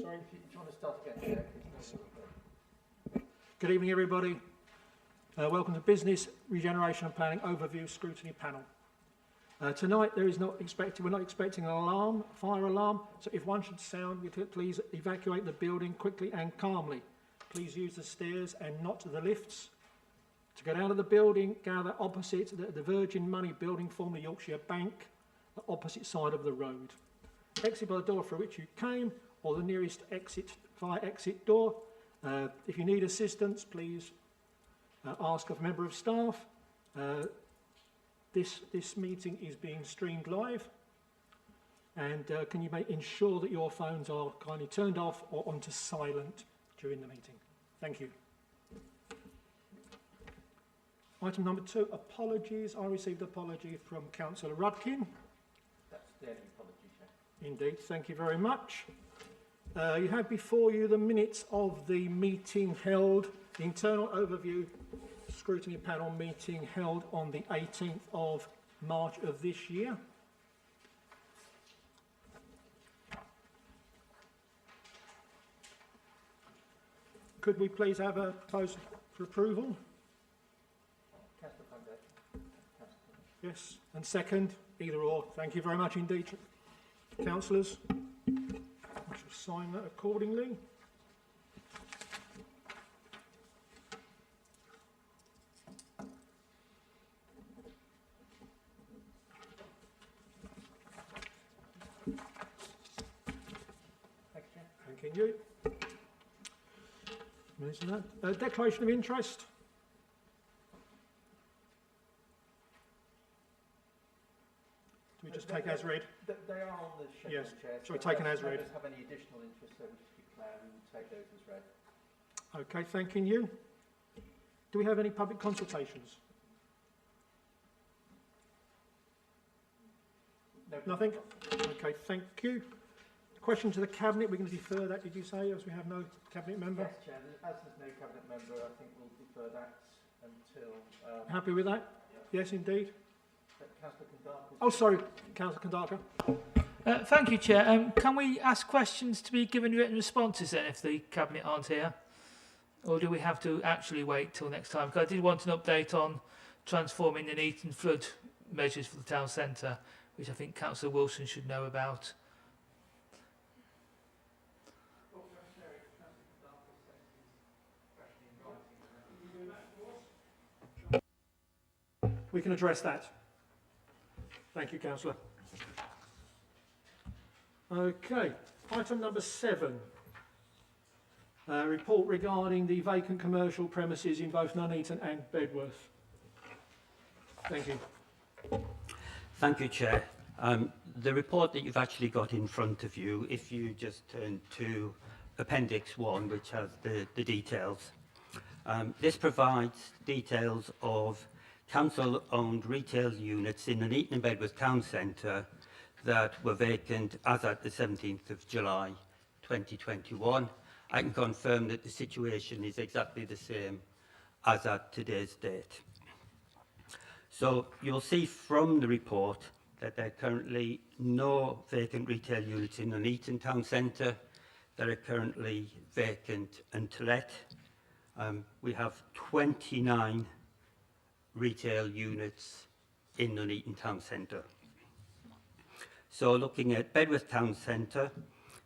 Sorry, if you want to start again. Good evening, everybody. Welcome to Business, Regeneration and Planning Overview Scrutiny Panel. Tonight we're not expecting an alarm, fire alarm, so if one should sound, please evacuate the building quickly and calmly. Please use the stairs and not the lifts. To get out of the building, gather opposite the Virgin Money building, formerly Yorkshire Bank, the opposite side of the road. Exit by the door through which you came, or the nearest fire exit door. If you need assistance, please ask a member of staff. This meeting is being streamed live, and can you ensure that your phones are kindly turned off or onto silent during the meeting? Thank you. Item number 2, apologies. I received an apology from Councillor Rudkin. That's the only apology, Chair. Indeed, thank you very much. You have before you the minutes of the meeting held, the internal overview scrutiny panel meeting held on the 18th of March of this year. Could we please have a proposal for approval? Yes, and second, either or. Thank you very much indeed, councillors. I shall sign that accordingly. Thank you. Declaration of interest. Do we just take as read? They are on the schedule, yes. Chair. So we're taken as read. If have any additional interest, so we just declare we will take those as read. Okay, thanking you. Do we have any public consultations? No. Nothing? Okay, thank you. Question to the Cabinet, we're going to defer that, did you say, as we have no Cabinet member? Yes, Chair. As there's no Cabinet member, I think we'll defer that until... Happy with that? Yeah. Yes, indeed. Councillor Condarca. Oh, sorry, Councillor Condarca. Thank you, Chair. Can we ask questions to be given written responses then if the Cabinet aren't here? Or do we have to actually wait till next time? Because I did want an update on transforming the Nuneaton flood measures for the town centre, which I think Councillor Wilson should know about. We can address that. Thank you, Councillor. Okay, item number 7. Report regarding the vacant commercial premises in both Nuneaton and Bedworth. Thank you. Thank you, Chair. The report that you've actually got in front of you, if you just turn to Appendix 1, which has the details, this provides details of council-owned retail units in Nuneaton and Bedworth Town Centre that were vacant as at the 17th of July 2021. I can confirm that the situation is exactly the same as at today's date. So you'll see from the report that there are currently no vacant retail units in Nuneaton Town Centre. There are currently vacant and to let. We have 29 retail units in Nuneaton Town Centre. So looking at Bedworth Town Centre,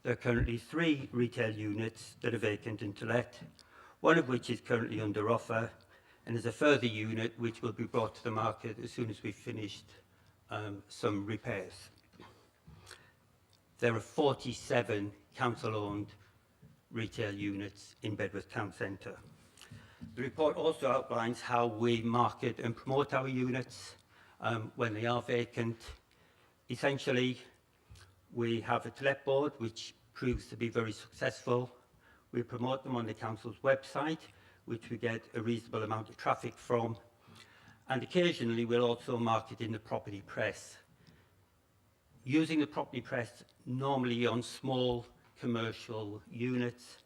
there are currently 3 retail units that are vacant and to let, one of which is currently under offer, and there's a further unit which will be brought to the market as soon as we've finished some repairs. There are 47 council-owned retail units in Bedworth Town Centre. The report also outlines how we market and promote our units when they are vacant. Essentially, we have a to-let board which proves to be very successful. We promote them on the council's website, which we get a reasonable amount of traffic from. And occasionally we'll also market in the property press. Using the property press normally on small commercial units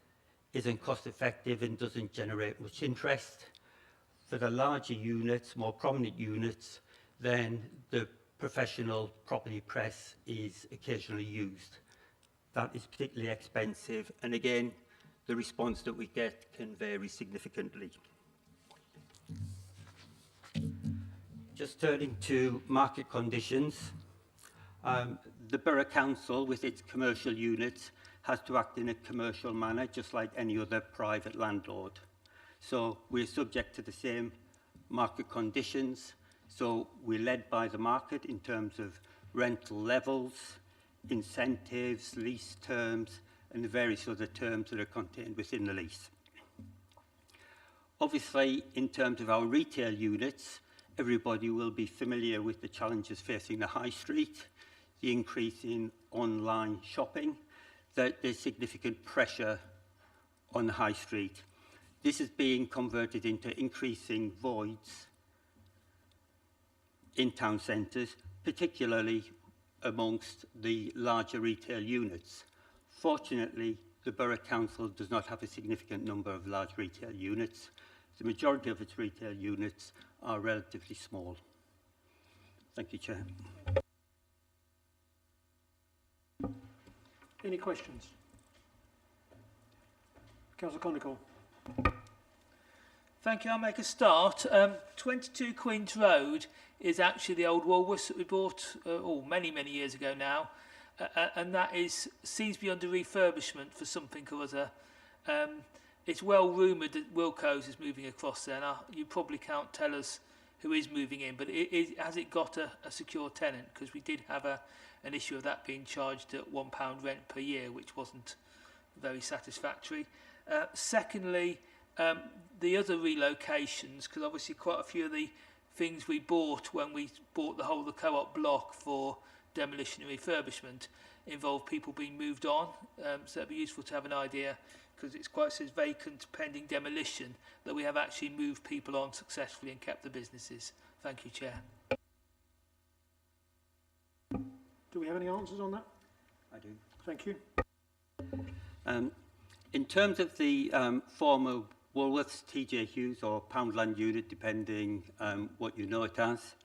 isn't cost effective and doesn't generate much interest. For the larger units, more prominent units, then the professional property press is occasionally used. that is particularly expensive. And again, the response that we get can vary significantly. Just turning to market conditions, the Borough Council, with its commercial units, has to act in a commercial manner, just like any other private landlord. So we're subject to the same market conditions. So we're led by the market in terms of rental levels, incentives, lease terms, and the various other terms that are contained within the lease. Obviously, in terms of our retail units, everybody will be familiar with the challenges facing the high street, the increase in online shopping, that there's significant pressure on the high street. This is being converted into increasing voids in town centres, particularly amongst the larger retail units. Fortunately, the Borough Council does not have a significant number of large retail units. The majority of its retail units are relatively small. Thank you, Chair. Any questions? Councillor Conical. Thank you. I'll make a start. 22 Queen's Road is actually the old Woolworths that we bought many, many years ago now. And that seems to be under refurbishment for something or other. It's well rumoured that Wilco's is moving across there. Now, you probably can't tell us who is moving in, but has it got a secure tenant? Because we did have an issue of that being charged at £1 rent per year, which wasn't very satisfactory. Secondly, the other relocations, because obviously quite a few of the things we bought when we bought the whole of the co-op block for demolition and refurbishment involve people being moved on. So it'd be useful to have an idea, because it's quite says vacant pending demolition, that we have actually moved people on successfully and kept the businesses. Thank you, Chair. Do we have any answers on that? I do. Thank you. In terms of the former Woolworths, TJ Hughes or Poundland unit, depending what you know it as,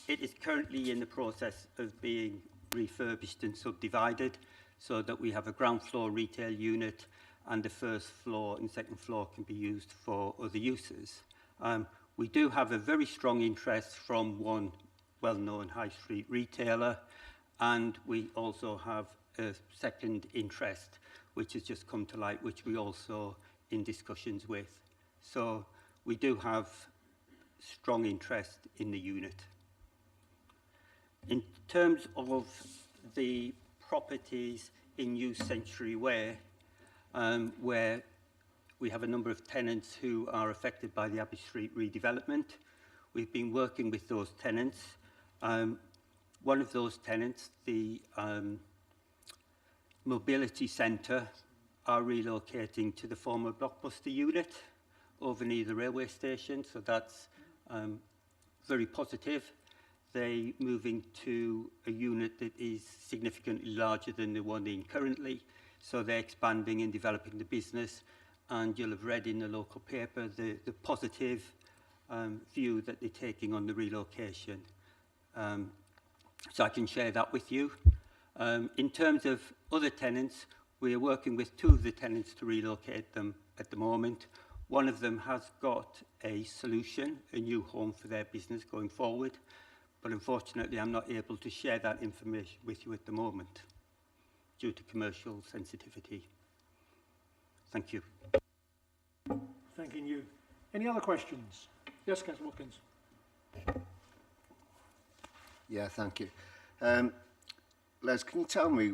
it is currently in the process of being refurbished and subdivided so that we have a ground floor retail unit and the first floor and second floor can be used for other uses. We do have a very strong interest from one well-known high street retailer, and we also have a second interest which has just come to light, which we also in discussions with. So we do have strong interest in the unit. In terms of the properties in New Century Way, where we have a number of tenants who are affected by the Abbey Street redevelopment, we've been working with those tenants. One of those tenants, the Mobility Centre, are relocating to the former Blockbuster unit over near the railway station, so that's very positive. They're moving to a unit that is significantly larger than the one in currently, so they're expanding and developing the business, and you'll have read in the local paper the positive view that they're taking on the relocation. So I can share that with you. In terms of other tenants, we are working with two of the tenants to relocate them at the moment. One of them has got a solution, a new home for their business going forward, but unfortunately I'm not able to share that information with you at the moment due to commercial sensitivity. Thank you. Thanking you. Any other questions? Yes, Councillor Watkins. Yeah, thank you. Les, can you tell me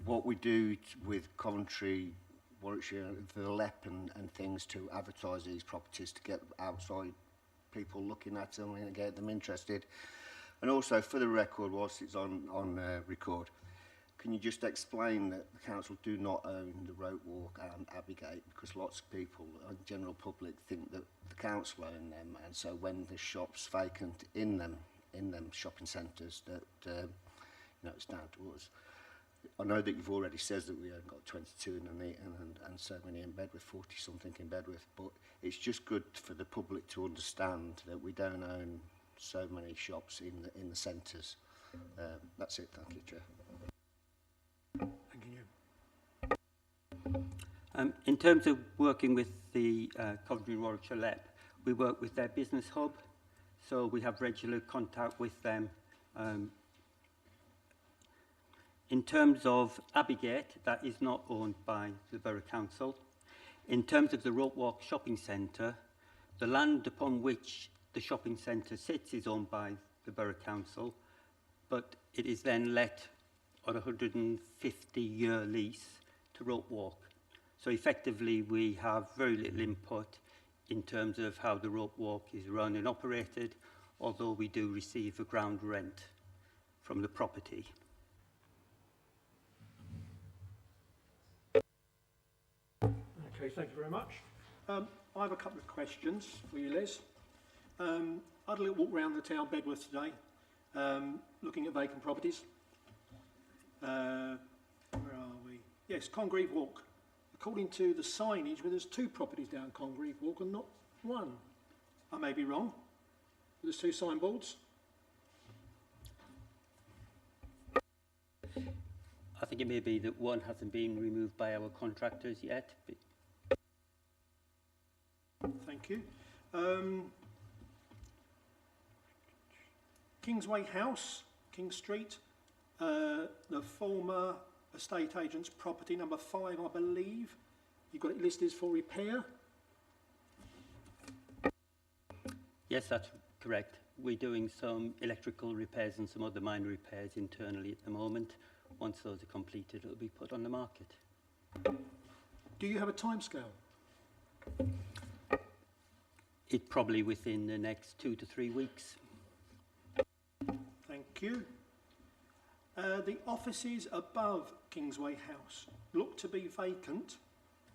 what we do with Coventry, Warwickshire, for the LEP and things to advertise these properties to get outside people looking at them and get them interested? And also, for the record, whilst it's on record, can you just explain that the council do not own the Rope Walk and Abbygate, because lots of people, the general public, think that the council own them, and so when the shop's vacant in them shopping centres, that you know, it's down to us. I know that you've already said that we only got 22 in Nuneaton and so many in Bedworth, 40 something in Bedworth, but it's just good for the public to understand that we don't own so many shops in the centres. That's it. Thank you, Chair. In terms of working with the Coventry and Warwickshire LEP, we work with their business hub, so we have regular contact with them. In terms of Abbeygate, that is not owned by the Borough Council. In terms of the Rope Walk Shopping Centre, the land upon which the shopping centre sits is owned by the Borough Council, but it is then let on a 150-year lease to Rope Walk. So effectively, we have very little input in terms of how the Rope Walk is run and operated, although we do receive a ground rent from the property. Okay, thank you very much. I have a couple of questions for you, Les. I had a little walk around the town Bedworth today, looking at vacant properties. Where are we? Yes, Congreve Walk. According to the signage, well, there's 2 properties down Congreve Walk and not 1. I may be wrong. There's 2 signboards. I think it may be that one hasn't been removed by our contractors yet. But Thank you. Kingsway House, King Street, the former estate agent's property, number 5, I believe. You've got it listed for repair. yes, that's correct. We're doing some electrical repairs and some other minor repairs internally at the moment. Once those are completed, it'll be put on the market. Do you have a timescale? It probably within the next 2 to 3 weeks. Thank you. The offices above Kingsway House look to be vacant.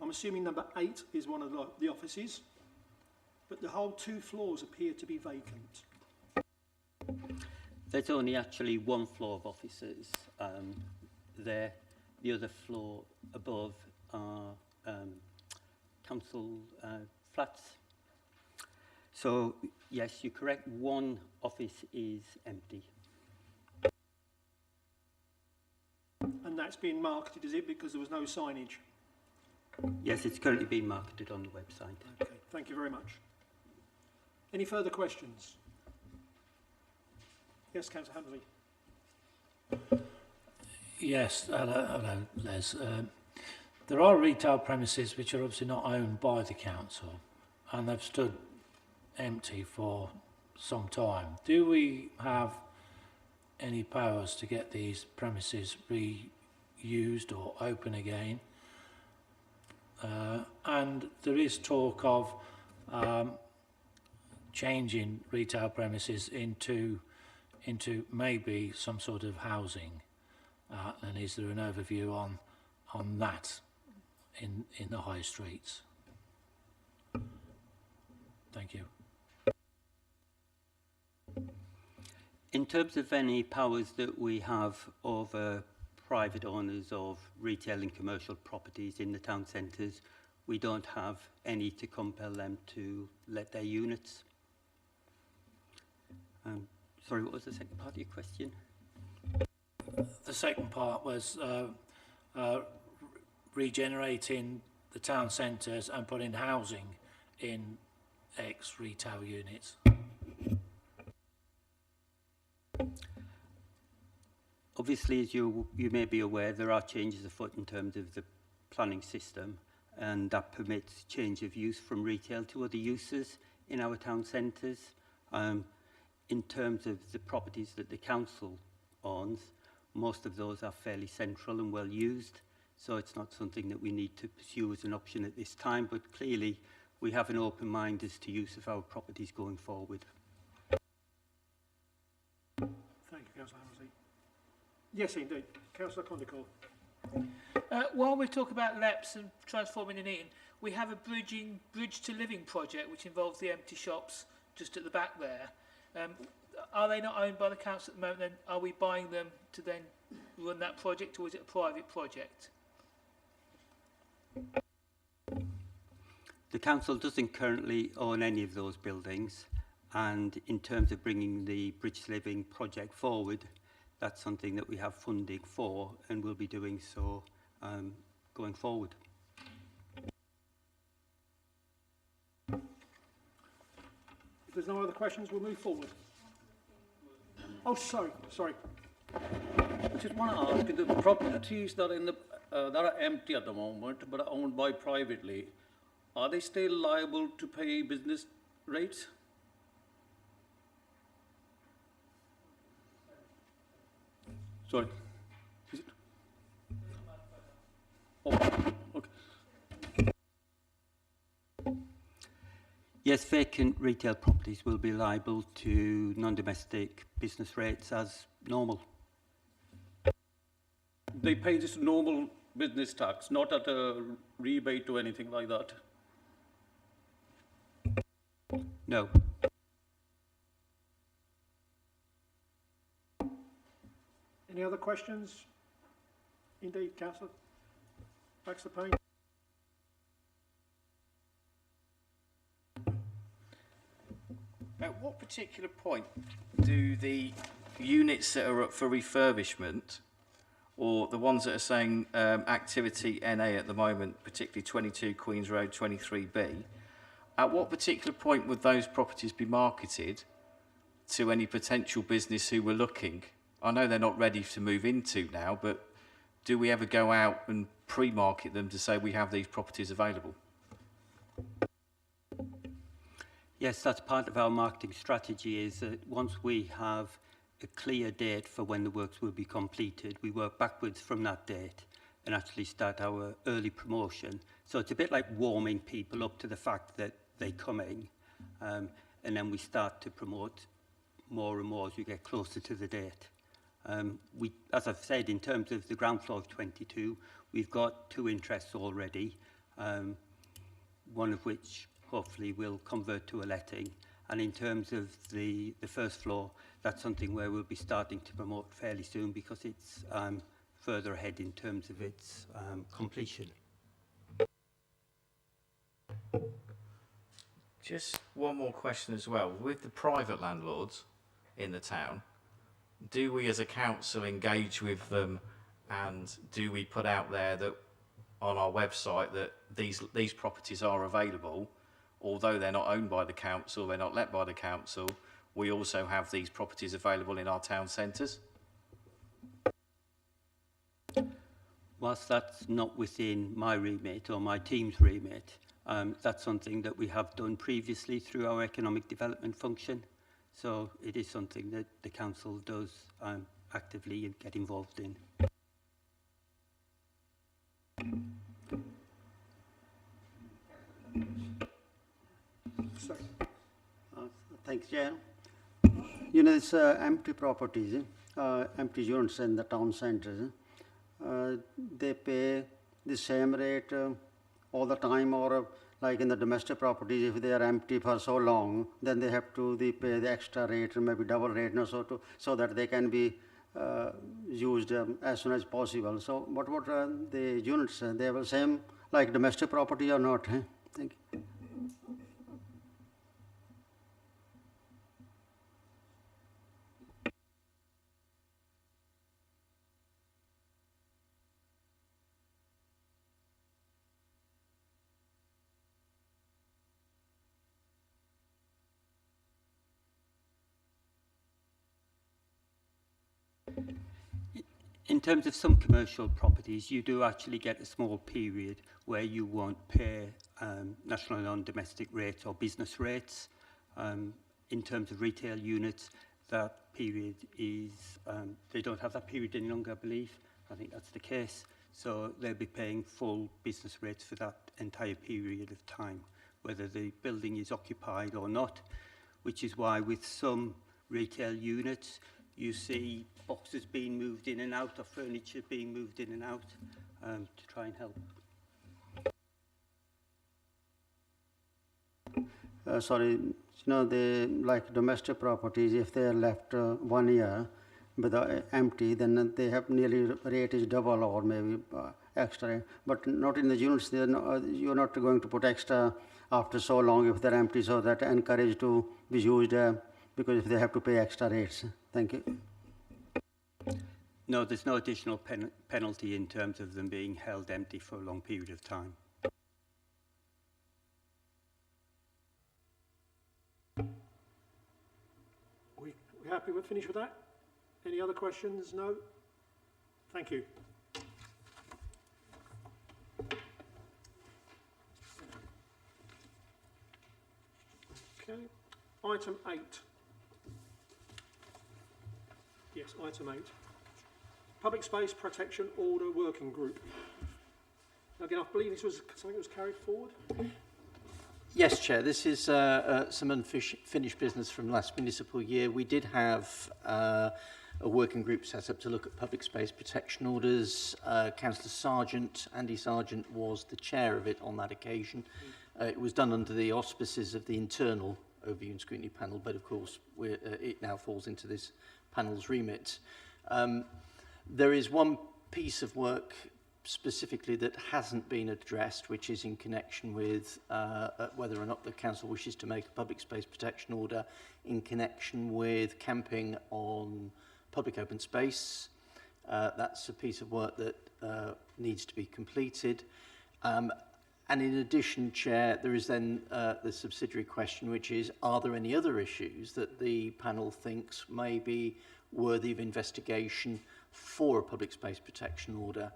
I'm assuming number 8 is one of the offices, but the whole 2 floors appear to be vacant. There's only actually 1 floor of offices there. The other floor above are council flats. So, yes, you're correct. 1 office is empty. And that's being marketed, is it, because there was no signage? Yes, it's currently being marketed on the website. Okay, thank you very much. Any further questions? Yes, Councillor Hammersley. Yes, hello, Les. There are retail premises which are obviously not owned by the council, and they've stood empty for some time. Do we have any powers to get these premises reused or open again? And there is talk of changing retail premises into maybe some sort of housing. And is there an overview on that in the high streets? Thank you. In terms of any powers that we have over private owners of retail and commercial properties in the town centres, we don't have any to compel them to let their units. Sorry, what was the second part of your question? The second part was regenerating the town centres and putting housing in ex-retail units. Obviously, as you may be aware, there are changes afoot in terms of the planning system, and that permits change of use from retail to other uses in our town centres. In terms of the properties that the council owns, most of those are fairly central and well used, so it's not something that we need to pursue as an option at this time, but clearly we have an open mind as to use of our properties going forward. Thank you, Councillor Hammersley. Yes, indeed. Councillor Condicott. While we talk about LEPs and transforming Nuneaton, we have a bridge to living project which involves the empty shops just at the back there. Are they not owned by the council at the moment? Then are we buying them to then run that project, or is it a private project? The council doesn't currently own any of those buildings, and in terms of bringing the Bridge to Living project forward, that's something that we have funding for and will be doing so going forward. there's no other questions, we'll move forward. Oh, sorry. I just want to ask, the properties that are that are empty at the moment but are owned by privately, are they still liable to pay business rates? Sorry. Is it? Oh, okay. Yes, vacant retail properties will be liable to non-domestic business rates as normal. They pay just normal business tax, not at a rebate or anything like that. No. Any other questions? Indeed, Councillor Baxter Payne. At what particular point do the units that are up for refurbishment, or the ones that are saying activity NA at the moment, particularly 22 Queen's Road 23B, at what particular point would those properties be marketed to any potential business who were looking? I know they're not ready to move into now, but do we ever go out and pre-market them to say we have these properties available? Yes, that's part of our marketing strategy, is that once we have a clear date for when the works will be completed, we work backwards from that date and actually start our early promotion. So it's a bit like warming people up to the fact that they're coming, and then we start to promote more and more as we get closer to the date. As I've said, in terms of the ground floor of 22, we've got 2 interests already, one of which hopefully will convert to a letting. And in terms of the first floor, that's something where we'll be starting to promote fairly soon because it's further ahead in terms of its completion. Just one more question as well. With the private landlords in the town, do we as a council engage with them, and do we put out there that on our website that these properties are available, although they're not owned by the council, they're not let by the council, we also have these properties available in our town centres? Whilst that's not within my remit or my team's remit, that's something that we have done previously through our economic development function. So it is something that the council does actively get involved in. Sorry. Thanks, Chair. You know, this empty properties, empty units in the town centres, they pay the same rate all the time, or like in the domestic properties, if they are empty for so long, then they have to pay the extra rate, maybe double rate, so that they can be used as soon as possible. So what the units, they have the same like domestic property or not? Thank you. In terms of some commercial properties, you do actually get a small period where you won't pay national and non-domestic rates or business rates. In terms of retail units, that period is, they don't have that period any longer, I believe. I think that's the case. So they'll be paying full business rates for that entire period of time, whether the building is occupied or not, which is why with some retail units, you see boxes being moved in and out, or furniture being moved in and out to try and help. Sorry, you know, like domestic properties, if they are left 1 year with empty, then they have nearly rate is double or maybe extra. But not in the units. You're not going to put extra after so long if they're empty, so that encourage to be used because if they have to pay extra rates. Thank you. No, there's no additional penalty in terms of them being held empty for a long period of time. We happy with finish with that? Any other questions? No? Thank you. Okay. Item 8. Yes, item 8. Public Space Protection Order Working Group. Again, I believe this was something that was carried forward. Yes, Chair. This is some unfinished business from last municipal year. We did have a working group set up to look at public space protection orders. Councillor Sargent, Andy Sargent, was the chair of it on that occasion. It was done under the auspices of the internal overview and scrutiny panel, but of course it now falls into this panel's remit. There is one piece of work specifically that hasn't been addressed, which is in connection with whether or not the council wishes to make a public space protection order in connection with camping on public open space. That's a piece of work that needs to be completed. And in addition, Chair, there is then the subsidiary question, which is, are there any other issues that the panel thinks may be worthy of investigation for a public space protection order?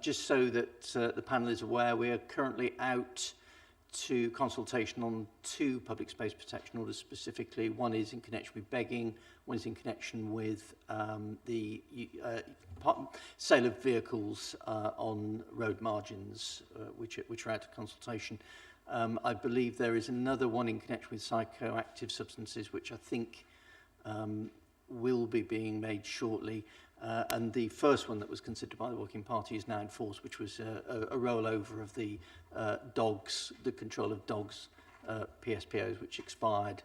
Just so that the panel is aware, we are currently out to consultation on 2 public space protection orders specifically. One is in connection with begging, one is in connection with the sale of vehicles on road margins, which are out of consultation. I believe there is another one in connection with psychoactive substances, which I think will be being made shortly. And the first one that was considered by the Working Party is now in force, which was a rollover of the dogs, the control of dogs PSPOs, which expired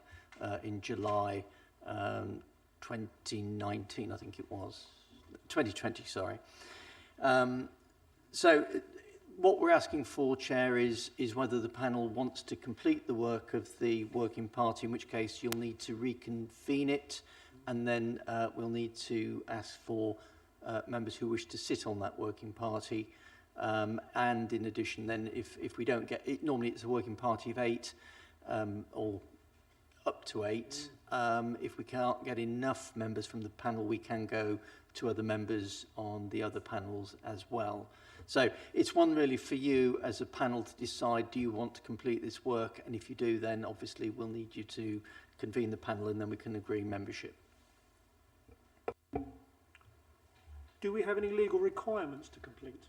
in July 2019, I think it was. 2020, sorry. So what we're asking for, Chair, is whether the panel wants to complete the work of the Working Party, in which case you'll need to reconvene it, and then we'll need to ask for members who wish to sit on that Working Party. And in addition, then, if we don't get it, normally it's a Working Party of 8 or up to 8. If we can't get enough members from the panel, we can go to other members on the other panels as well. So it's one really for you as a panel to decide, do you want to complete this work? And if you do, then obviously we'll need you to convene the panel and then we can agree membership. Do we have any legal requirements to complete?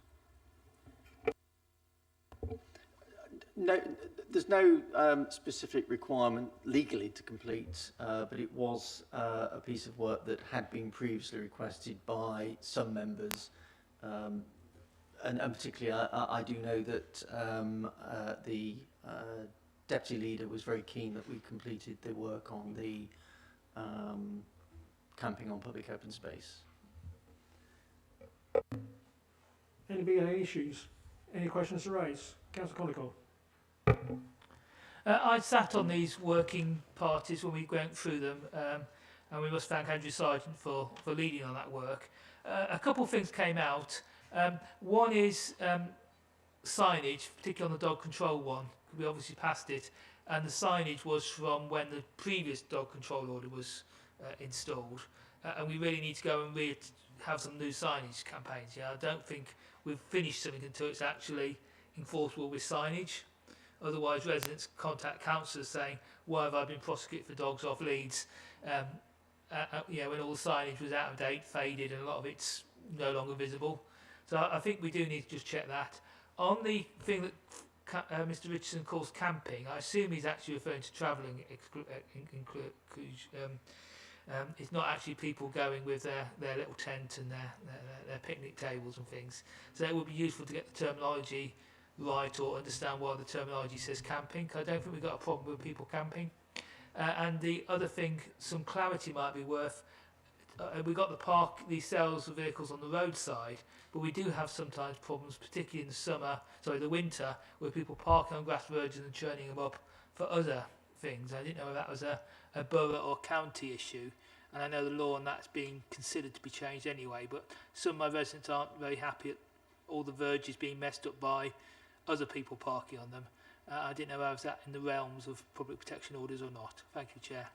No, there's no specific requirement legally to complete, but it was a piece of work that had been previously requested by some members, and particularly I do know that the deputy leader was very keen that we completed the work on the camping on public open space. Any big issues? Any questions to raise? Councillor Conical. I sat on these working parties when we went through them, and we must thank Andrew Sargent for leading on that work. A couple of things came out. One is signage, particularly on the dog control one. We obviously passed it, and the signage was from when the previous dog control order was installed, and we really need to go and have some new signage campaigns. Yeah, I don't think we've finished something until it's actually enforceable with signage. Otherwise, residents contact councillors saying, why have I been prosecuted for dogs off leads? When all the signage was out of date, faded, and a lot of it's no longer visible. So I think we do need to just check that. On the thing that Mr Richardson calls camping, I assume he's actually referring to travelling it's not actually people going with their little tent and their picnic tables and things. So it would be useful to get the terminology right, or understand why the terminology says camping, because I don't think we've got a problem with people camping. And the other thing, some clarity might be worth. We've got the sales of vehicles on the roadside, but we do have sometimes problems, particularly in the winter, where people park on grass verges and churning them up for other things. I didn't know if that was a borough or county issue, and I know the law on that's being considered to be changed anyway, but some of my residents aren't very happy at all the verges being messed up by other people parking on them. I didn't know if that was in the realms of public protection orders or not. Thank you, Chair.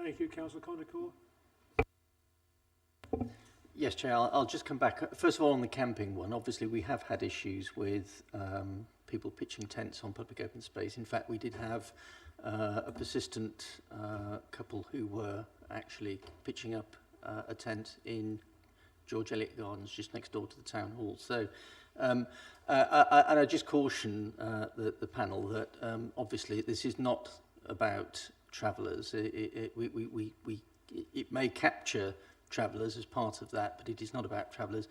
Thank you, Councillor Condicore. Yes, Chair, I'll just come back. First of all, on the camping one, obviously we have had issues with people pitching tents on public open space. In fact, we did have a persistent couple who were actually pitching up a tent in George Eliot Gardens, just next door to the town hall. So, and I just caution the panel that obviously this is not about travellers. It may capture travellers as part of that, but it is not about travellers.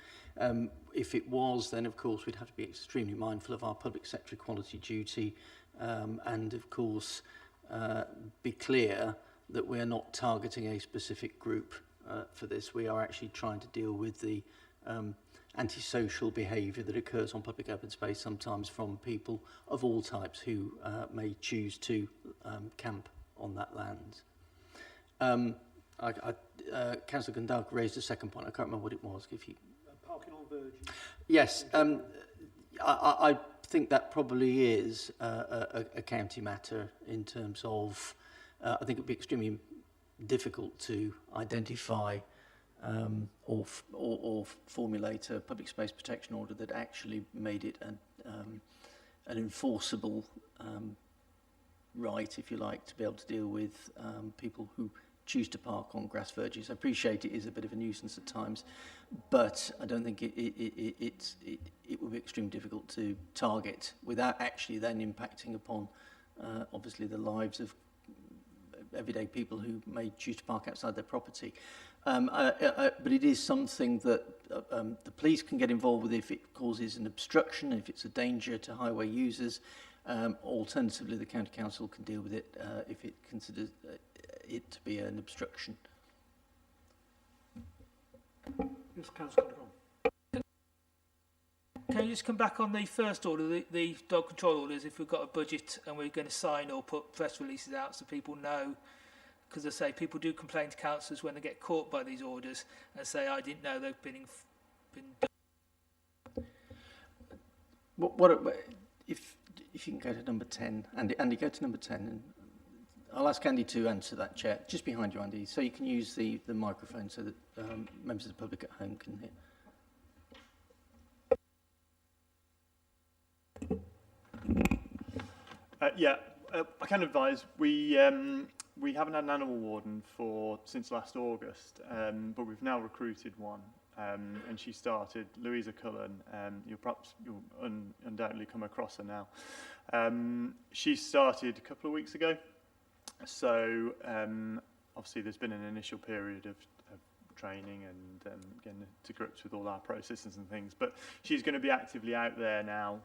If it was, then of course we'd have to be extremely mindful of our public sector equality duty, and of course be clear that we are not targeting a specific group for this. We are actually trying to deal with the antisocial behaviour that occurs on public open space, sometimes from people of all types who may choose to camp on that land. Councillor Gundog raised a second point. I can't remember what it was. If you Parking on Virgin. Yes, I think that probably is a county matter in terms of. I think it would be extremely difficult to identify or formulate a public space protection order that actually made it an enforceable right, if you like, to be able to deal with people who choose to park on grass verges. I appreciate it is a bit of a nuisance at times, but I don't think it would be extremely difficult to target without actually then impacting upon obviously the lives of everyday people who may choose to park outside their property. But it is something that the police can get involved with if it causes an obstruction, if it's a danger to highway users. Alternatively, the County Council can deal with it if it considers it to be an obstruction. Yes, Councillor Condicore. Can you just come back on the first order, the dog control orders, if we've got a budget and we're going to sign or put press releases out so people know? Because I say people do complain to councillors when they get caught by these orders and say, I didn't know they've been done. If you can go to number 10, Andy, go to number 10, and I'll ask Andy to answer that, Chair, just behind you, Andy, so you can use the microphone so that members of the public at home can hear. I can advise we haven't had an animal warden since last August, but we've now recruited one, and she started, Louisa Cullen. You'll undoubtedly come across her now. She started a couple of weeks ago, so obviously there's been an initial period of training and getting to grips with all our processes and things, but she's going to be actively out there now.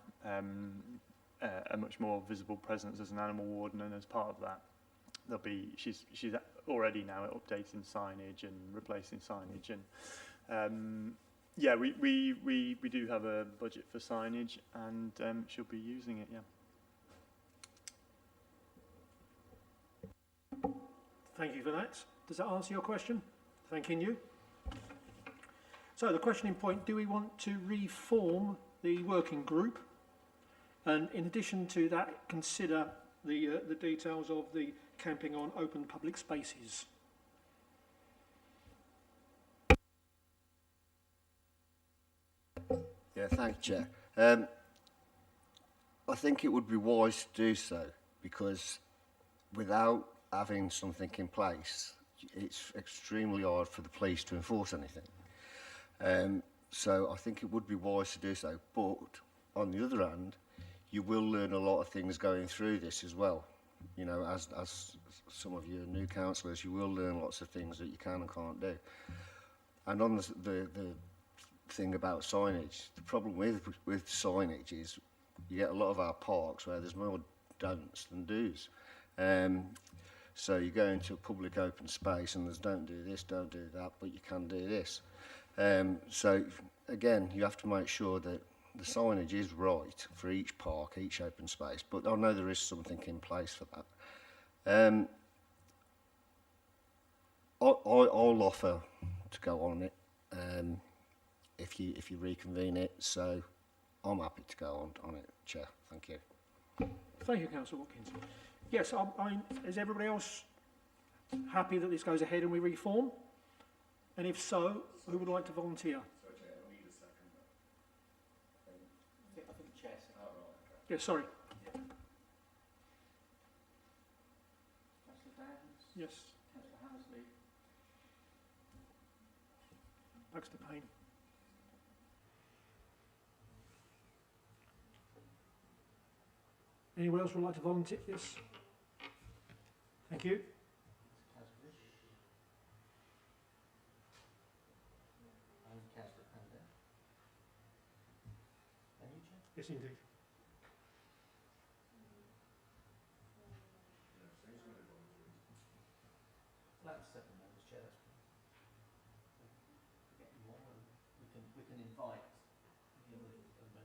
A much more visible presence as an animal warden, and as part of that, she's already now updating signage and replacing signage, and we do have a budget for signage, and she'll be using it. Thank you for that. Does that answer your question? Thanking you. So the questioning point: do we want to reform the working group? And in addition to that, consider the details of the camping on open public spaces. Yeah, thank you, Chair. I think it would be wise to do so, because without having something in place, it's extremely hard for the police to enforce anything. So I think it would be wise to do so. But on the other hand, you will learn a lot of things going through this as well. You know, as some of you are new councillors, you will learn lots of things that you can and can't do. And on the thing about signage, the problem with signage is you get a lot of our parks where there's more don'ts than do's. So you go into a public open space and there's don't do this, don't do that, but you can do this. So again, you have to make sure that the signage is right for each park, each open space, but I know there is something in place for that. I'll offer to go on it if you reconvene it, so I'm happy to go on it, Chair. Thank you. Thank you, Councillor Watkins. Yes, I mean, is everybody else happy that this goes ahead and we reform? And if so, who would like to volunteer? Yeah, sorry. Yes. Baxter Payne. Anyone else would like to volunteer? Yes. Thank you. Yes, indeed. That's 7 members, Chair. We can invite the other members.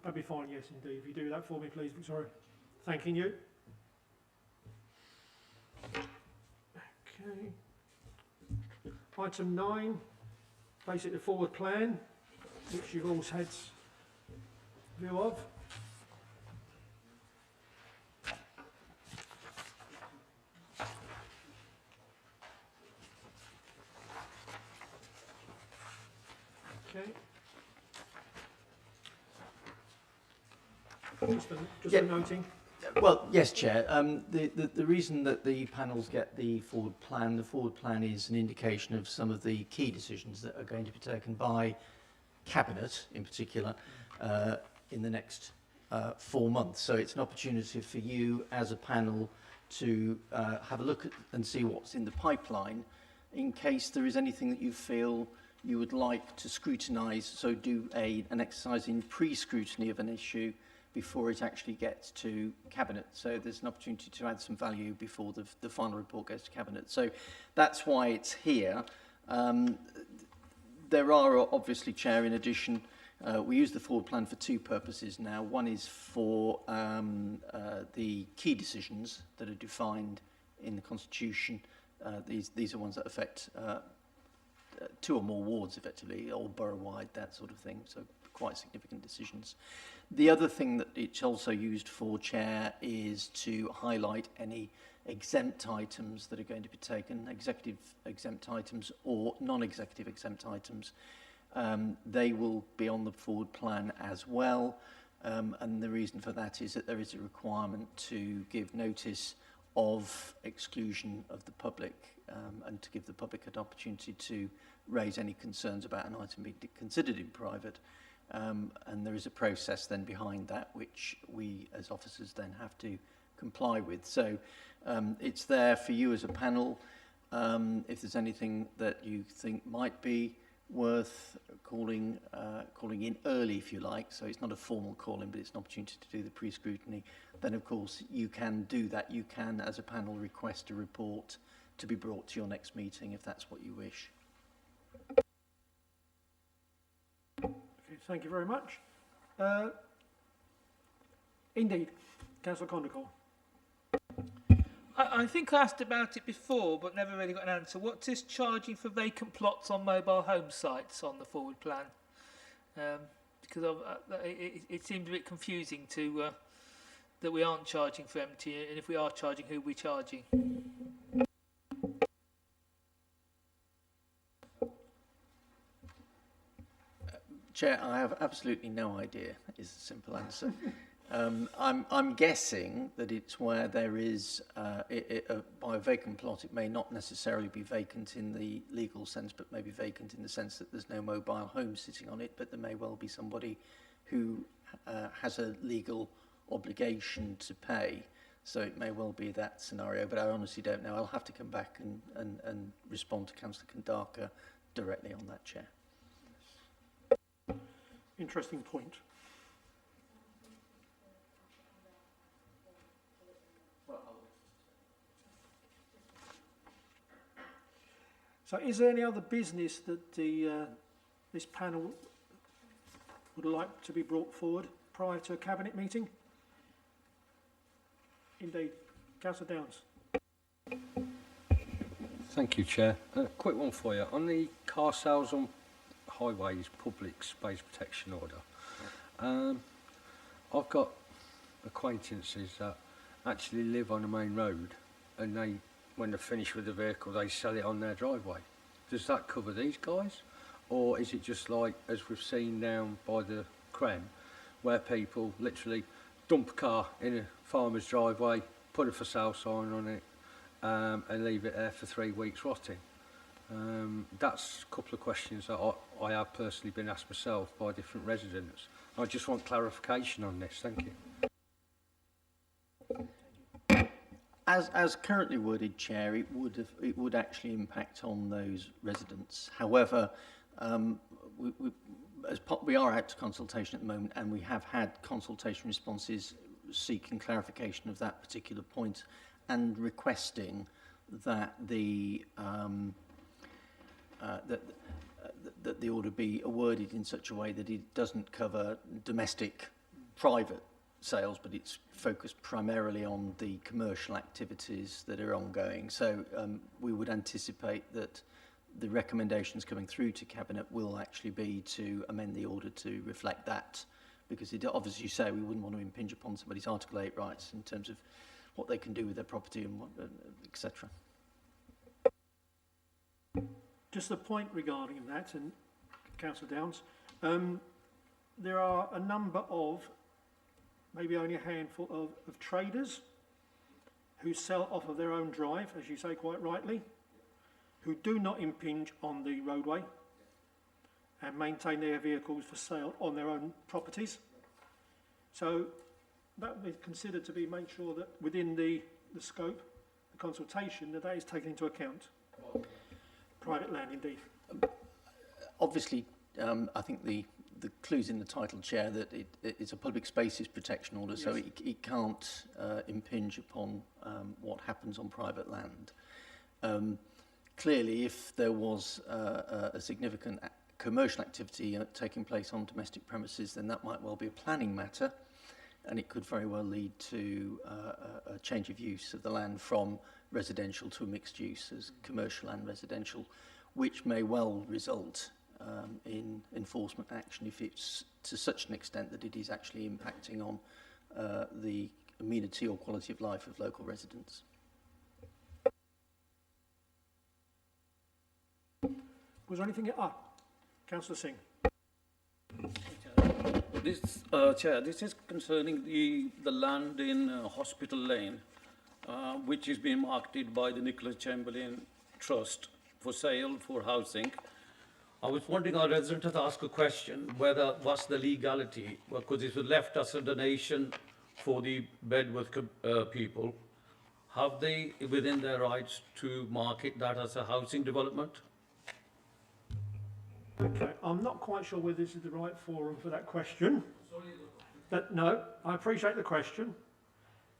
That'd be fine, yes, indeed. If you do that for me, please, Victoria. Thanking you. Okay. Item 9, basically the forward plan, which you've all had view of. Okay. Just a noting. Well, yes, Chair. The reason that the panels get the forward plan is an indication of some of the key decisions that are going to be taken by Cabinet, in particular, in the next 4 months. So it's an opportunity for you as a panel to have a look at and see what's in the pipeline in case there is anything that you feel you would like to scrutinise, so do an exercise in pre-scrutiny of an issue before it actually gets to Cabinet. So there's an opportunity to add some value before the final report goes to Cabinet. So that's why it's here. There are obviously, Chair, in addition, we use the forward plan for 2 purposes now. One is for the key decisions that are defined in the Constitution. These are ones that affect 2 or more wards, effectively, or borough-wide, that sort of thing. So quite significant decisions. The other thing that it's also used for, Chair, is to highlight any exempt items that are going to be taken, executive exempt items or non-executive exempt items. They will be on the forward plan as well. And the reason for that is that there is a requirement to give notice of exclusion of the public and to give the public an opportunity to raise any concerns about an item being considered in private. And there is a process then behind that which we as officers then have to comply with. So it's there for you as a panel. If there's anything that you think might be worth calling in early, if you like, so it's not a formal call-in, but it's an opportunity to do the pre-scrutiny, then of course you can do that. You can, as a panel, request a report to be brought to your next meeting if that's what you wish. Okay, thank you very much. Indeed, Councillor Condacall. I think I asked about it before, but never really got an answer. What's this charging for vacant plots on mobile home sites on the forward plan? Because it seemed a bit confusing to that we aren't charging for empty, and if we are charging, who are we charging? Chair, I have absolutely no idea, is the simple answer. I'm guessing that it's where there is, by a vacant plot, it may not necessarily be vacant in the legal sense, but maybe vacant in the sense that there's no mobile home sitting on it, but there may well be somebody who has a legal obligation to pay. So it may well be that scenario, but I honestly don't know. I'll have to come back and respond to Councillor Kandaka directly on that, Chair. Interesting point. So is there any other business that this panel would like to be brought forward prior to a Cabinet meeting? Indeed. Councillor Downs. Thank you, Chair. Quick one for you. On the car sales on highways public space protection order, I've got acquaintances that actually live on a main road and they, when they're finished with the vehicle, they sell it on their driveway. Does that cover these guys? Or is it just like, as we've seen down by the Creme, where people literally dump a car in a farmer's driveway, put a for sale sign on it, and leave it there for 3 weeks rotting? That's a couple of questions that I have personally been asked myself by different residents. I just want clarification on this. Thank you. As currently worded, Chair, it would actually impact on those residents. However, we are out to consultation at the moment, and we have had consultation responses seeking clarification of that particular point and requesting that the that the order be worded in such a way that it doesn't cover domestic private sales, but it's focused primarily on the commercial activities that are ongoing. So we would anticipate that the recommendations coming through to Cabinet will actually be to amend the order to reflect that, because it obviously, you say, we wouldn't want to impinge upon somebody's Article 8 rights in terms of what they can do with their property and what, etc. Just a point regarding that, and Councillor Downs, there are a number of, maybe only a handful of traders who sell off of their own drive, as you say quite rightly, who do not impinge on the roadway and maintain their vehicles for sale on their own properties. So that would be considered to be made sure that within the scope, the consultation, that is taken into account. Private land, indeed. Obviously, I think the clue's in the title, Chair, that it's a public spaces protection order, yes. So it can't impinge upon what happens on private land. Clearly, if there was a significant commercial activity taking place on domestic premises, then that might well be a planning matter, and it could very well lead to a change of use of the land from residential to a mixed use as commercial and residential, which may well result in enforcement action if it's to such an extent that it is actually impacting on the amenity or quality of life of local residents. Was there anything? Councillor Singh. This, Chair, this is concerning the land in Hospital Lane, which is being marketed by the Nicholas Chamberlain Trust for sale for housing. I was wondering, our resident has asked a question, whether what's the legality, because it was left as a donation for the Bedworth people. Have they within their rights to market that as a housing development? Okay, I'm not quite sure whether this is the right forum for that question. But no, I appreciate the question.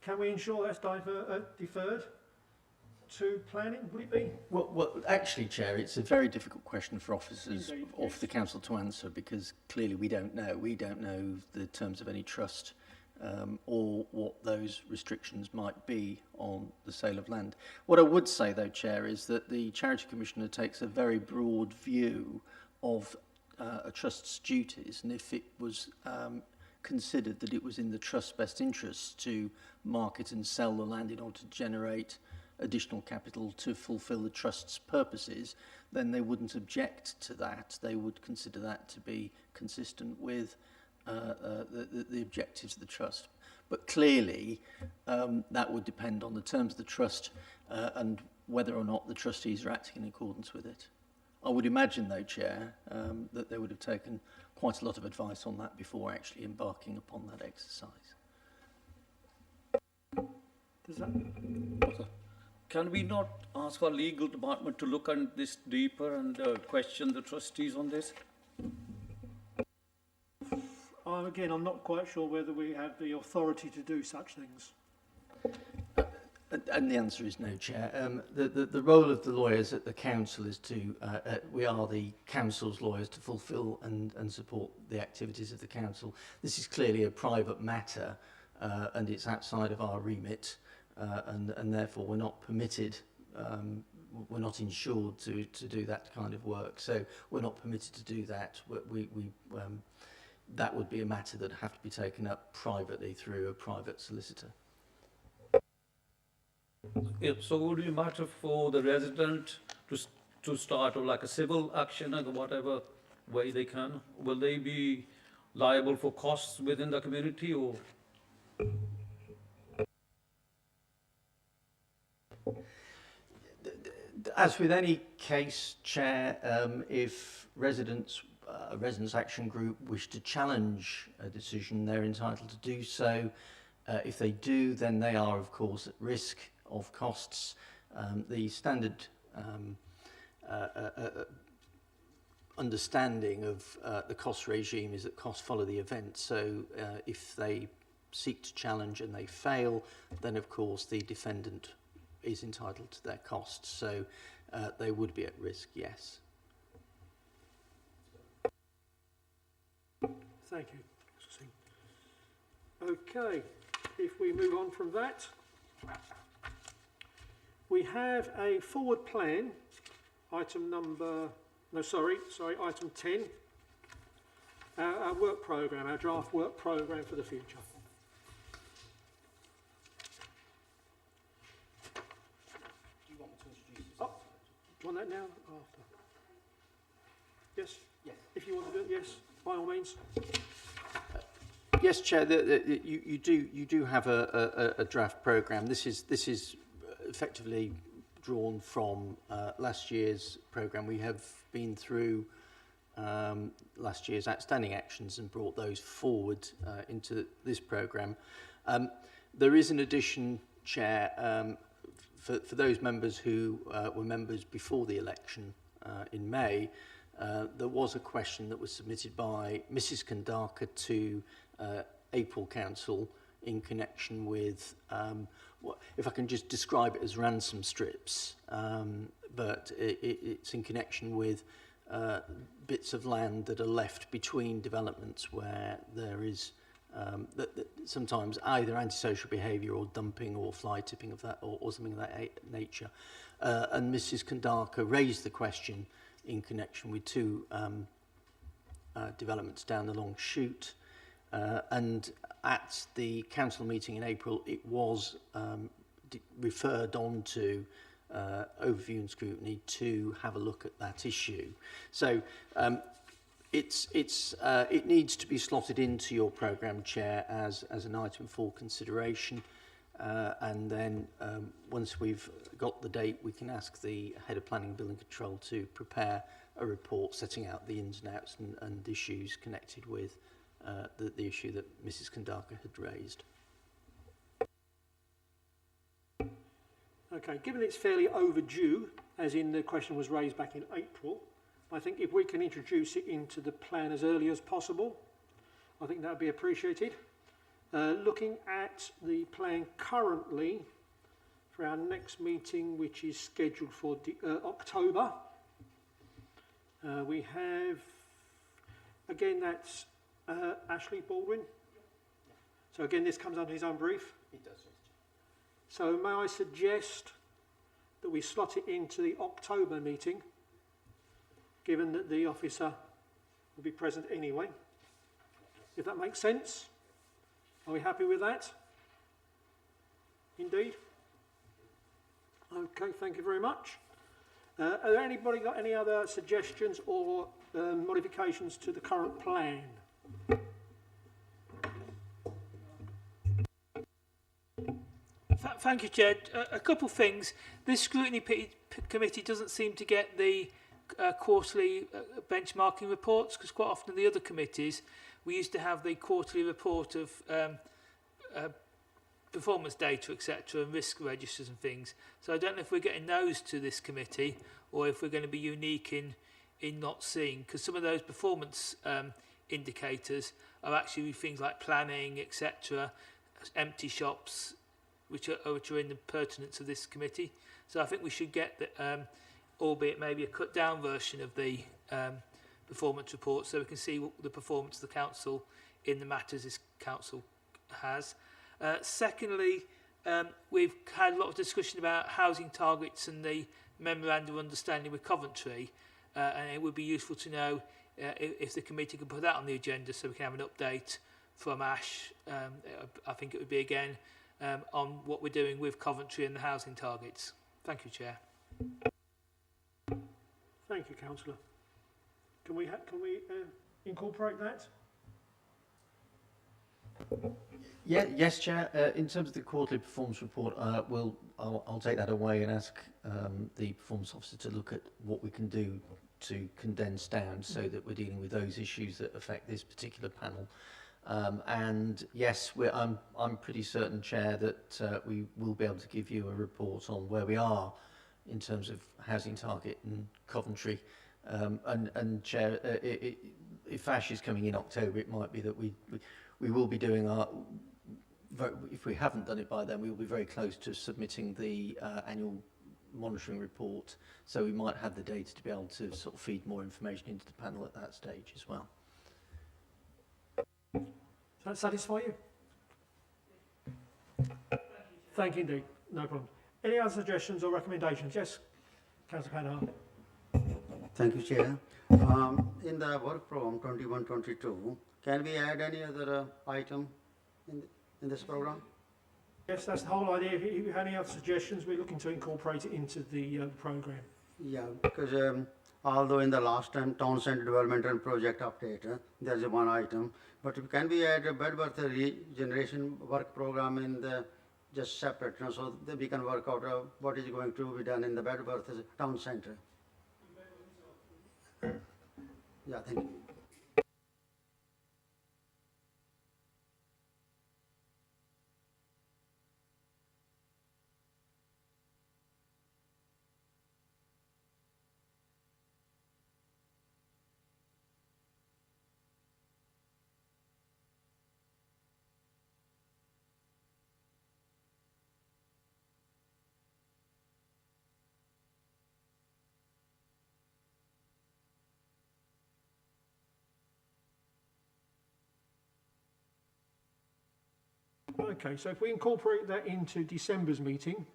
Can we ensure that's deferred to planning, would it be? Well, actually, Chair, it's a very difficult question for officers Indeed, of yes. the council to answer, because clearly we don't know. We don't know the terms of any trust or what those restrictions might be on the sale of land. What I would say, though, Chair, is that the Charity Commissioner takes a very broad view of a trust's duties, and if it was considered that it was in the trust's best interests to market and sell the land in order to generate additional capital to fulfil the trust's purposes, then they wouldn't object to that. They would consider that to be consistent with the objectives of the trust. But clearly, that would depend on the terms of the trust and whether or not the trustees are acting in accordance with it. I would imagine, though, Chair, that they would have taken quite a lot of advice on that before actually embarking upon that exercise. Does that... Can we not ask our legal department to look at this deeper and question the trustees on this? Again, I'm not quite sure whether we have the authority to do such things. And the answer is no, Chair. The role of the lawyers at the council is to, we are the council's lawyers to fulfil and support the activities of the council. This is clearly a private matter and it's outside of our remit and therefore we're not permitted, we're not insured to do that kind of work. So we're not permitted to do that. That would be a matter that would have to be taken up privately through a private solicitor. So would it matter for the resident to start like a civil action and whatever way they can? Will they be liable for costs within the community, or? As with any case, Chair, if residents, a residents' action group wish to challenge a decision, they're entitled to do so. If they do, then they are, of course, at risk of costs. The standard understanding of the cost regime is that costs follow the event. So if they seek to challenge and they fail, then, of course, the defendant is entitled to their costs. So they would be at risk, yes. Thank you. Okay, if we move on from that, we have a forward plan, item 10, our work programme, our draft work programme for the future. Do you want me to introduce this? Oh, do you want that now? After? Yes? Yes. If you want to do it, yes, by all means. Yes, Chair. You do have a draft programme. This is effectively drawn from last year's programme. We have been through last year's outstanding actions and brought those forward into this programme. There is an addition, Chair, for those members who were members before the election in May. There was a question that was submitted by Mrs Kandaka to April Council in connection with, if I can just describe it as ransom strips, but it's in connection with bits of land that are left between developments where there is sometimes either antisocial behaviour or dumping or fly tipping of that or something of that nature. And Mrs Kandaka raised the question in connection with two developments down the long chute. And at the council meeting in April, it was referred on to overview and scrutiny to have a look at that issue. So it needs to be slotted into your programme, Chair, as an item for consideration. And then once we've got the date, we can ask the Head of Planning and Building Control to prepare a report setting out the ins and outs and issues connected with the issue that Mrs Kandaka had raised. Okay, given it's fairly overdue, as in the question was raised back in April, I think if we can introduce it into the plan as early as possible, I think that would be appreciated. Looking at the plan currently for our next meeting, which is scheduled for October, we have, again, that's Ashley Baldwin. So again, this comes under his own brief. It does, yes. So may I suggest that we slot it into the October meeting, given that the officer will be present anyway, if that makes sense? Are we happy with that? Indeed. Okay, thank you very much. Are there anybody got any other suggestions or modifications to the current plan? Thank you, Chair. A couple of things. This scrutiny committee doesn't seem to get the quarterly benchmarking reports, because quite often in the other committees we used to have the quarterly report of performance data, etc., and risk registers and things. So I don't know if we're getting those to this committee or if we're going to be unique in not seeing, because some of those performance indicators are actually things like planning, etc., empty shops, which are in the pertinence of this committee. So I think we should get the, albeit maybe a cut down version of the performance report, so we can see what the performance of the council in the matters this council has. Secondly, we've had a lot of discussion about housing targets and the memorandum of understanding with Coventry, and it would be useful to know if the committee could put that on the agenda so we can have an update from Ash. I think it would be, again, on what we're doing with Coventry and the housing targets. Thank you, Chair. Thank you, Councillor. Can we incorporate that? Yeah, yes, Chair. In terms of the quarterly performance report, I'll take that away and ask the performance officer to look at what we can do to condense down so that we're dealing with those issues that affect this particular panel. And yes, I'm pretty certain, Chair, that we will be able to give you a report on where we are in terms of housing target in Coventry. And Chair, if Ash is coming in October, it might be that we will be doing our, if we haven't done it by then, we will be very close to submitting the annual monitoring report. So we might have the data to be able to sort of feed more information into the panel at that stage as well. Does that satisfy you? Thank you indeed. No problem. Any other suggestions or recommendations? Yes, Councillor Panhard. Thank you, Chair. In the work program 21-22, can we add any other item in this program? Yes, that's the whole idea. If you have any other suggestions, we're looking to incorporate it into the programme. Yeah, because although in the last time town centre developmental project update, there's one item, but can we add a Bedworth regeneration work program in the just separate, so that we can work out what is going to be done in the Bedworth town centre. Yeah, thank you. Okay, so if we incorporate that into December's meeting,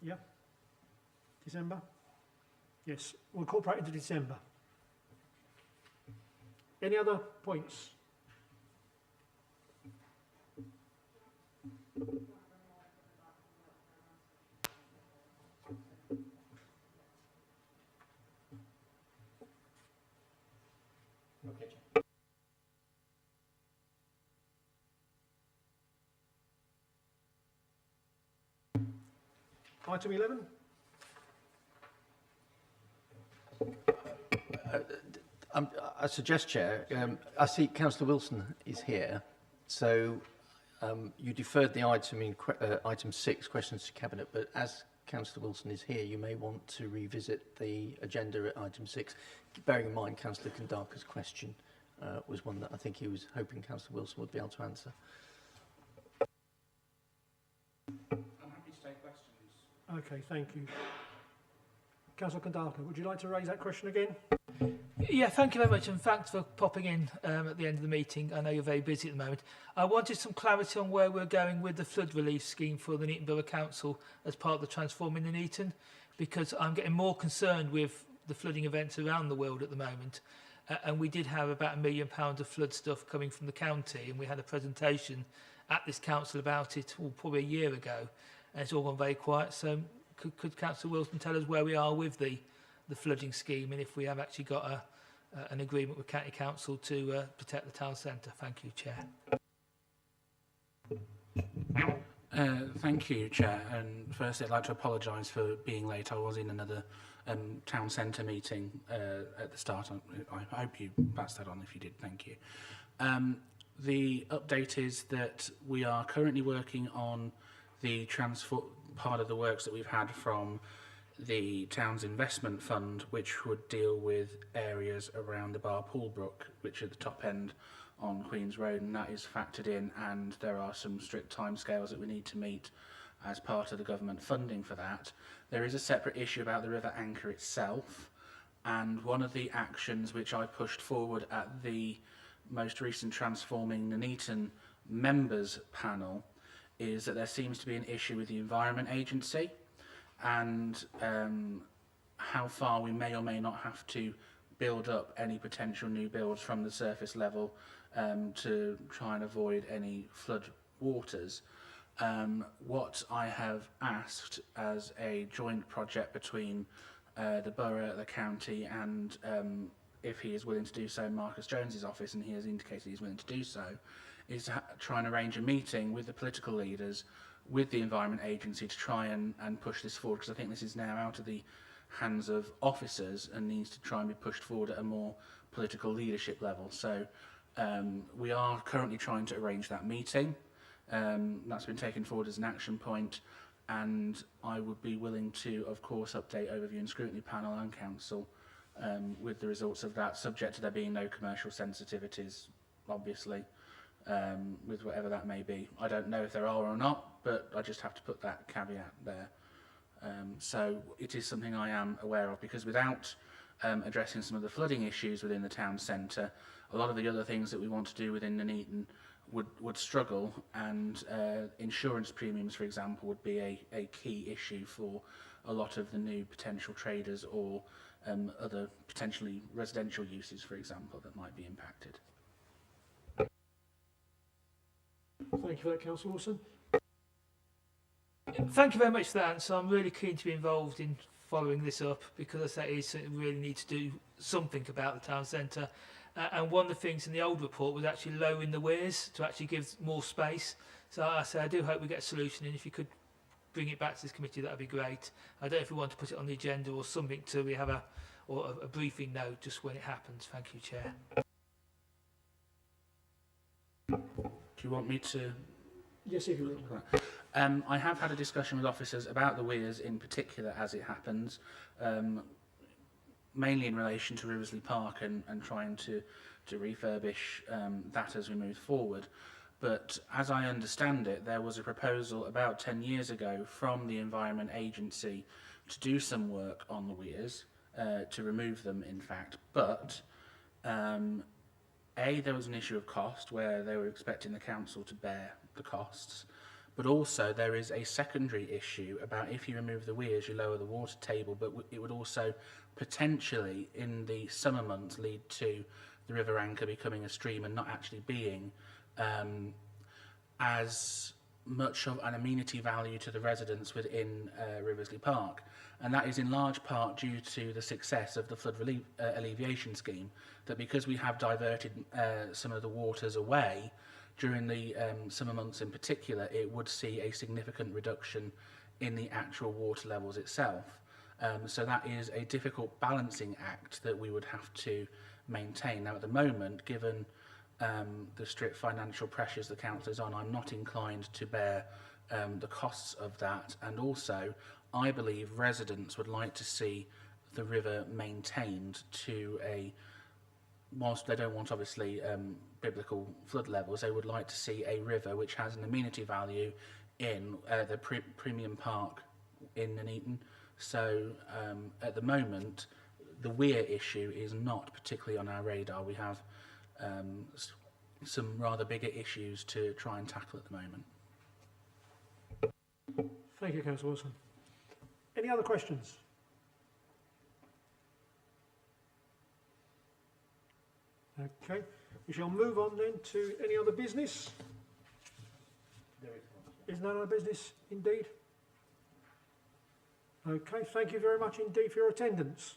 yeah, December? Yes, we'll incorporate it into December. Any other points? Okay, Item 11. I suggest, Chair, I see Councillor Wilson is here, so you deferred the item in item 6, questions to Cabinet, but as Councillor Wilson is here, you may want to revisit the agenda at item 6, bearing in mind Councillor Kandaka's question was one that I think he was hoping Councillor Wilson would be able to answer. Okay, thank you. Councillor Kandaka, would you like to raise that question again? Yeah, thank you very much, and thanks for popping in at the end of the meeting. I know you're very busy at the moment. I wanted some clarity on where we're going with the flood relief scheme for the Nuneaton Borough Council as part of the Transforming Nuneaton, because I'm getting more concerned with the flooding events around the world at the moment. And we did have about £1 million of flood stuff coming from the county, and we had a presentation at this council about it probably a year ago, and it's all gone very quiet. So could Councillor Wilson tell us where we are with the flooding scheme, and if we have actually got an agreement with County Council to protect the town centre? Thank you, Chair. Thank you, Chair. And firstly, I'd like to apologise for being late. I was in another town centre meeting at the start. I hope you passed that on. If you did, thank you. The update is that we are currently working on the part of the works that we've had from the town's investment fund, which would deal with areas around the Bar Poolbrook, which are the top end on Queen's Road, and that is factored in, and there are some strict timescales that we need to meet as part of the government funding for that. There is a separate issue about the River Anchor itself, and one of the actions which I pushed forward at the most recent Transforming Nuneaton members panel is that there seems to be an issue with the Environment Agency, and how far we may or may not have to build up any potential new builds from the surface level to try and avoid any flood waters. What I have asked as a joint project between the borough, the county, and if he is willing to do so, Marcus Jones's office, and he has indicated he's willing to do so, is to try and arrange a meeting with the political leaders, with the Environment Agency, to try and push this forward, because I think this is now out of the hands of officers and needs to try and be pushed forward at a more political leadership level. So we are currently trying to arrange that meeting. That's been taken forward as an action point, and I would be willing to, of course, update Overview and Scrutiny Panel and Council with the results of that, subject to there being no commercial sensitivities, obviously, with whatever that may be. I don't know if there are or not, but I just have to put that caveat there. So it is something I am aware of, because without addressing some of the flooding issues within the town centre, a lot of the other things that we want to do within Nuneaton would struggle, and insurance premiums, for example, would be a key issue for a lot of the new potential traders or other potentially residential uses, for example, that might be impacted. Thank you for that, Councillor Wilson. Thank you very much for that answer. I'm really keen to be involved in following this up, because I say it's something we really need to do something about the town centre. And one of the things in the old report was actually lowering the weirs to actually give more space. So I do hope we get a solution, and if you could bring it back to this committee, that would be great. I don't know if we want to put it on the agenda or something to we have a briefing note just when it happens. Thank you, Chair. Do you want me to? Yes, if you will. I have had a discussion with officers about the weirs in particular, as it happens, mainly in relation to Riversley Park and trying to refurbish that as we move forward. But as I understand it, there was a proposal about 10 years ago from the Environment Agency to do some work on the weirs, to remove them, in fact. But there was an issue of cost, where they were expecting the council to bear the costs. But also there is a secondary issue about, if you remove the weirs, you lower the water table, but it would also potentially, in the summer months, lead to the River Anchor becoming a stream and not actually being as much of an amenity value to the residents within Riversley Park. And that is in large part due to the success of the flood relief, alleviation scheme, that because we have diverted some of the waters away during the summer months in particular, it would see a significant reduction in the actual water levels itself. So that is a difficult balancing act that we would have to maintain. Now, at the moment, given the strict financial pressures the council is on, I'm not inclined to bear the costs of that. And also, I believe residents would like to see the river maintained to whilst they don't want, obviously, biblical flood levels, they would like to see a river which has an amenity value in the premium park in Nuneaton. So at the moment, the weir issue is not particularly on our radar. We have some rather bigger issues to try and tackle at the moment. Thank you, Councillor Wilson. Any other questions? Okay, we shall move on then to any other business. Is none other business indeed? Okay, thank you very much indeed for your attendance.